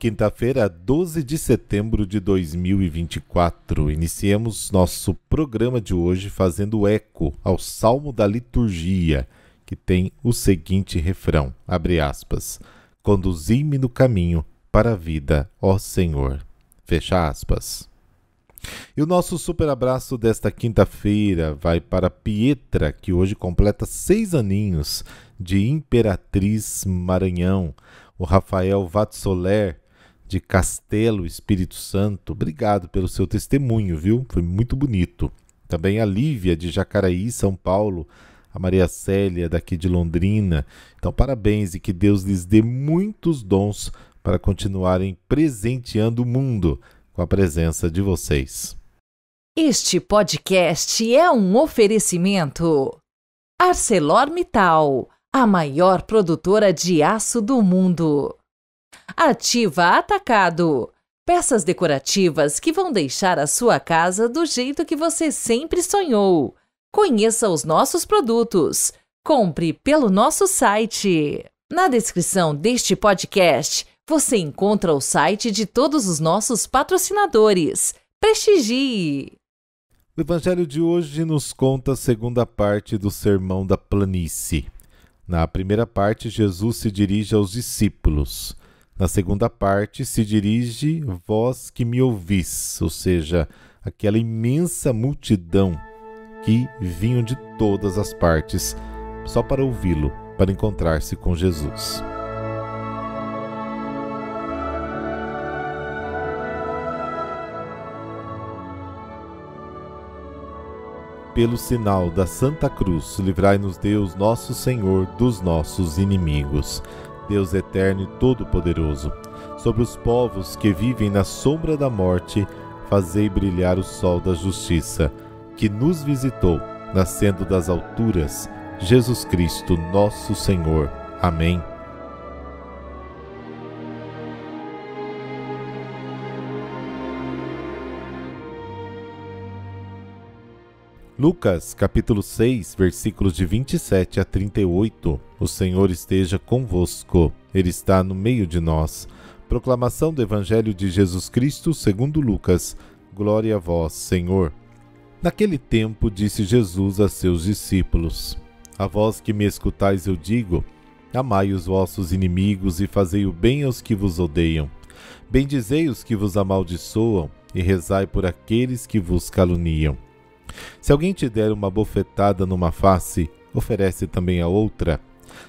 quinta-feira, 12 de setembro de 2024. Iniciemos nosso programa de hoje fazendo eco ao Salmo da Liturgia, que tem o seguinte refrão, abre aspas, conduzi-me no caminho para a vida, ó Senhor, fecha aspas. E o nosso super abraço desta quinta-feira vai para Pietra, que hoje completa 6 aninhos, de Imperatriz Maranhão, o Rafael Vatsoler, de Castelo Espírito Santo, obrigado pelo seu testemunho, viu? Foi muito bonito. Também a Lívia, de Jacaraí, São Paulo, a Maria Célia, daqui de Londrina. Então, parabéns e que Deus lhes dê muitos dons para continuarem presenteando o mundo com a presença de vocês. Este podcast é um oferecimento ArcelorMittal, a maior produtora de aço do mundo. Ativa Atacado, peças decorativas que vão deixar a sua casa do jeito que você sempre sonhou. Conheça os nossos produtos. Compre pelo nosso site. Na descrição deste podcast, você encontra o site de todos os nossos patrocinadores. Prestigie! O Evangelho de hoje nos conta a segunda parte do Sermão da Planície. Na primeira parte, Jesus se dirige aos discípulos. Na segunda parte, se dirige vós que me ouvis, ou seja, aquela imensa multidão que vinham de todas as partes só para ouvi-lo, para encontrar-se com Jesus. Pelo sinal da Santa Cruz, livrai-nos Deus, nosso Senhor, dos nossos inimigos. Deus eterno e todo-poderoso, sobre os povos que vivem na sombra da morte, fazei brilhar o sol da justiça, que nos visitou, nascendo das alturas, Jesus Cristo, nosso Senhor. Amém. Lucas, capítulo 6, versículos de 27 a 38. O Senhor esteja convosco. Ele está no meio de nós. Proclamação do Evangelho de Jesus Cristo segundo Lucas. Glória a vós, Senhor. Naquele tempo disse Jesus a seus discípulos: A vós que me escutais eu digo, amai os vossos inimigos e fazei o bem aos que vos odeiam. Bendizei os que vos amaldiçoam e rezai por aqueles que vos caluniam. Se alguém te der uma bofetada numa face, oferece também a outra.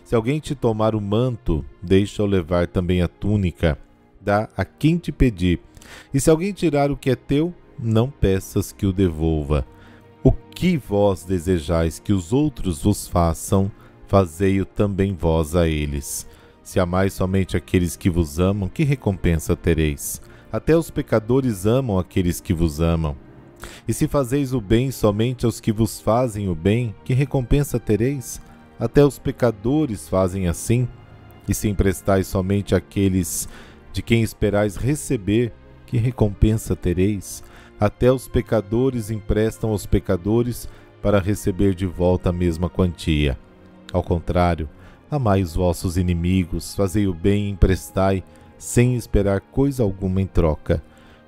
Se alguém te tomar o manto, deixa-o levar também a túnica. Dá a quem te pedir. E se alguém tirar o que é teu, não peças que o devolva. O que vós desejais que os outros vos façam, fazei-o também vós a eles. Se amais somente aqueles que vos amam, que recompensa tereis? Até os pecadores amam aqueles que vos amam. E se fazeis o bem somente aos que vos fazem o bem, que recompensa tereis? Até os pecadores fazem assim. E se emprestais somente àqueles de quem esperais receber, que recompensa tereis? Até os pecadores emprestam aos pecadores para receber de volta a mesma quantia. Ao contrário, amai os vossos inimigos, fazei o bem e emprestai, sem esperar coisa alguma em troca.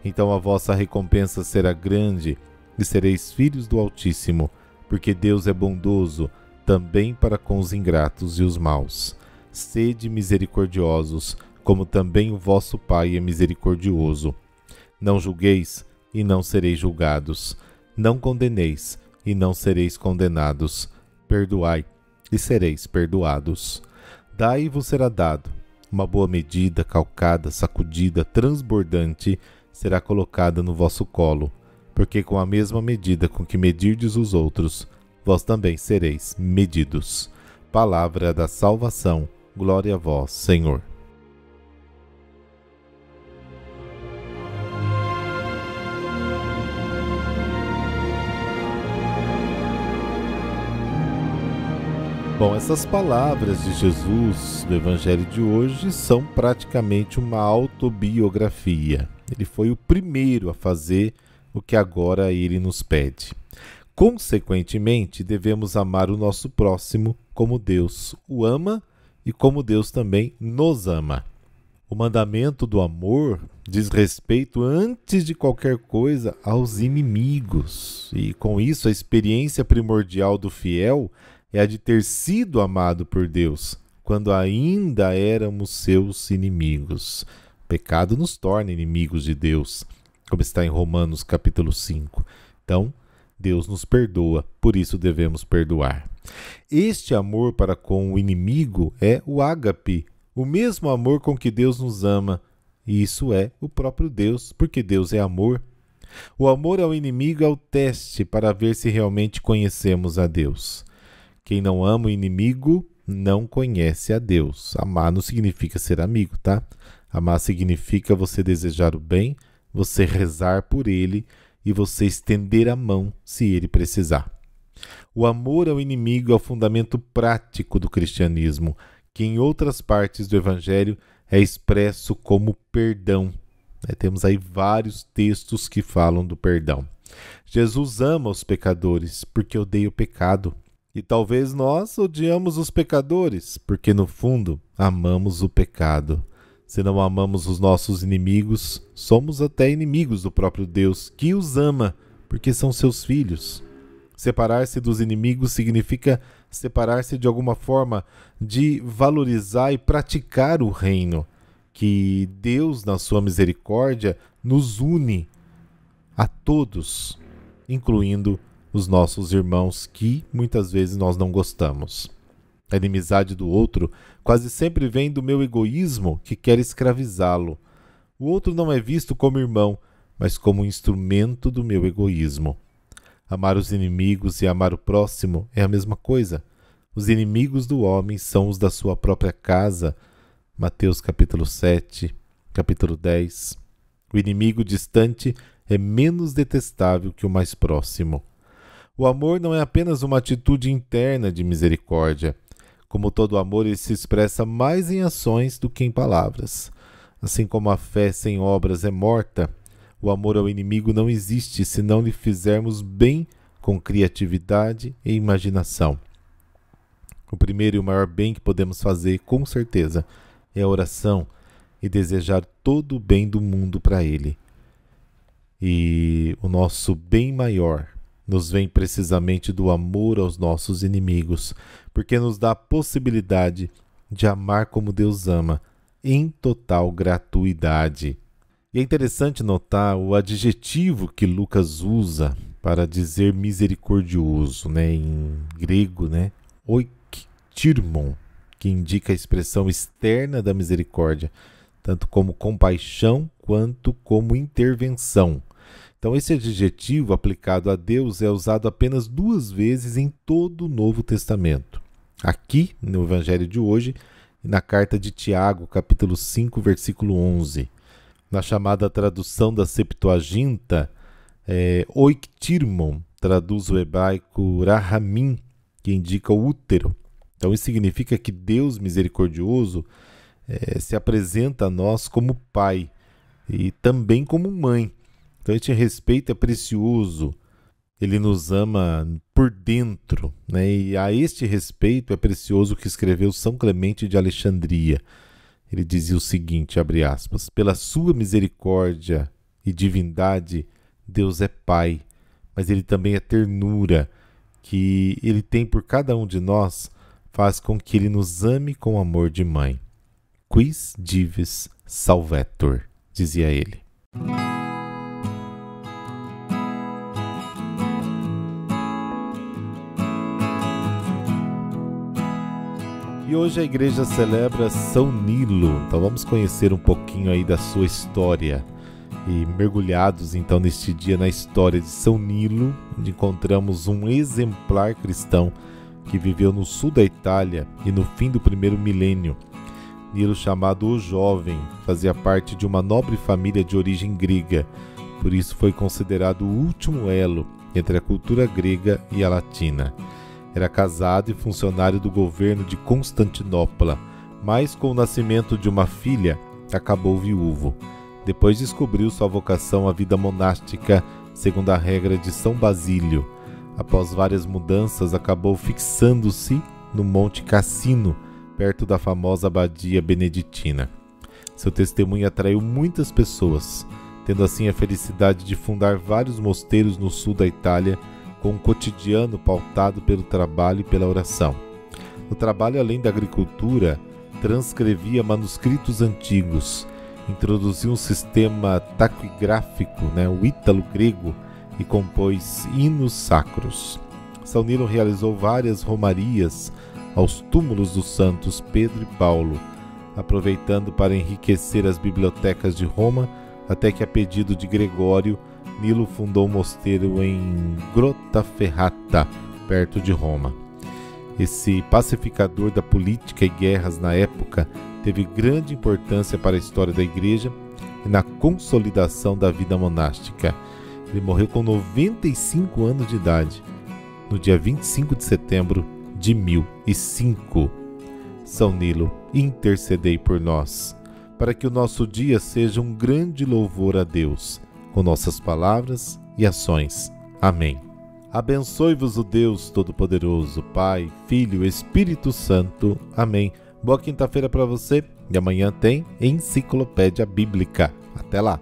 Então a vossa recompensa será grande e sereis filhos do Altíssimo, porque Deus é bondoso também para com os ingratos e os maus. Sede misericordiosos, como também o vosso Pai é misericordioso. Não julgueis e não sereis julgados. Não condeneis e não sereis condenados. Perdoai e sereis perdoados. Dai e vos será dado. Uma boa medida, calcada, sacudida, transbordante, será colocada no vosso colo, porque com a mesma medida com que medirdes os outros, vós também sereis medidos. Palavra da salvação, glória a vós, Senhor. Bom, essas palavras de Jesus do Evangelho de hoje são praticamente uma autobiografia. Ele foi o primeiro a fazer o que agora ele nos pede. Consequentemente, devemos amar o nosso próximo como Deus o ama e como Deus também nos ama. O mandamento do amor diz respeito, antes de qualquer coisa, aos inimigos. E com isso, a experiência primordial do fiel é a de ter sido amado por Deus, quando ainda éramos seus inimigos. O pecado nos torna inimigos de Deus, como está em Romanos capítulo 5. Então, Deus nos perdoa, por isso devemos perdoar. Este amor para com o inimigo é o ágape, o mesmo amor com que Deus nos ama. E isso é o próprio Deus, porque Deus é amor. O amor ao inimigo é o teste para ver se realmente conhecemos a Deus. Quem não ama o inimigo não conhece a Deus. Amar não significa ser amigo, tá? Amar significa você desejar o bem, você rezar por ele e você estender a mão se ele precisar. O amor ao inimigo é o fundamento prático do cristianismo, que em outras partes do Evangelho é expresso como perdão. Temos aí vários textos que falam do perdão. Jesus ama os pecadores porque odeia o pecado. E talvez nós odiamos os pecadores porque, no fundo, amamos o pecado. Se não amamos os nossos inimigos, somos até inimigos do próprio Deus, que os ama porque são seus filhos. Separar-se dos inimigos significa separar-se de alguma forma de valorizar e praticar o reino, que Deus, na sua misericórdia, nos une a todos, incluindo os nossos irmãos que muitas vezes nós não gostamos. A inimizade do outro quase sempre vem do meu egoísmo que quer escravizá-lo. O outro não é visto como irmão, mas como um instrumento do meu egoísmo. Amar os inimigos e amar o próximo é a mesma coisa. Os inimigos do homem são os da sua própria casa. Mateus capítulo 7, capítulo 10. O inimigo distante é menos detestável que o mais próximo. O amor não é apenas uma atitude interna de misericórdia. Como todo amor, ele se expressa mais em ações do que em palavras. Assim como a fé sem obras é morta, o amor ao inimigo não existe se não lhe fizermos bem com criatividade e imaginação. O primeiro e o maior bem que podemos fazer, com certeza, é a oração e desejar todo o bem do mundo para ele. E o nosso bem maior nos vem precisamente do amor aos nossos inimigos, porque nos dá a possibilidade de amar como Deus ama, em total gratuidade. E é interessante notar o adjetivo que Lucas usa para dizer misericordioso, em grego, oiktirmon, que indica a expressão externa da misericórdia, tanto como compaixão quanto como intervenção. Então, esse adjetivo aplicado a Deus é usado apenas 2 vezes em todo o Novo Testamento. Aqui, no Evangelho de hoje, e na carta de Tiago, capítulo 5, versículo 11. Na chamada tradução da Septuaginta, oiktirmon traduz o hebraico rahamim, que indica o útero. Então, isso significa que Deus misericordioso se apresenta a nós como pai e também como mãe. Então, este respeito é precioso, ele nos ama por dentro, E a este respeito é precioso que escreveu São Clemente de Alexandria. Ele dizia o seguinte, abre aspas, pela sua misericórdia e divindade, Deus é Pai, mas ele também é ternura, que ele tem por cada um de nós, faz com que ele nos ame com amor de mãe. Quis dives salvetur, dizia ele. E hoje a igreja celebra São Nilo, então vamos conhecer um pouquinho aí da sua história. E mergulhados então neste dia na história de São Nilo, onde encontramos um exemplar cristão que viveu no sul da Itália e no fim do primeiro milênio. Nilo, chamado o Jovem, fazia parte de uma nobre família de origem grega, por isso foi considerado o último elo entre a cultura grega e a latina. Era casado e funcionário do governo de Constantinopla, mas com o nascimento de uma filha, acabou viúvo. Depois descobriu sua vocação à vida monástica, segundo a regra de São Basílio. Após várias mudanças, acabou fixando-se no Monte Cassino, perto da famosa abadia beneditina. Seu testemunho atraiu muitas pessoas, tendo assim a felicidade de fundar vários mosteiros no sul da Itália, com um cotidiano pautado pelo trabalho e pela oração. No trabalho, além da agricultura, transcrevia manuscritos antigos, introduziu um sistema taquigráfico, o ítalo-grego, e compôs hinos sacros. São Nilo realizou várias romarias aos túmulos dos santos Pedro e Paulo, aproveitando para enriquecer as bibliotecas de Roma, até que, a pedido de Gregório, Nilo fundou um mosteiro em Grottaferrata, perto de Roma. Esse pacificador da política e guerras na época teve grande importância para a história da Igreja e na consolidação da vida monástica. Ele morreu com 95 anos de idade, no dia 25 de setembro de 1005. São Nilo, intercedei por nós, para que o nosso dia seja um grande louvor a Deus, com nossas palavras e ações. Amém. Abençoe-vos o Deus Todo-Poderoso, Pai, Filho e Espírito Santo. Amém. Boa quinta-feira para você e amanhã tem Enciclopédia Bíblica. Até lá!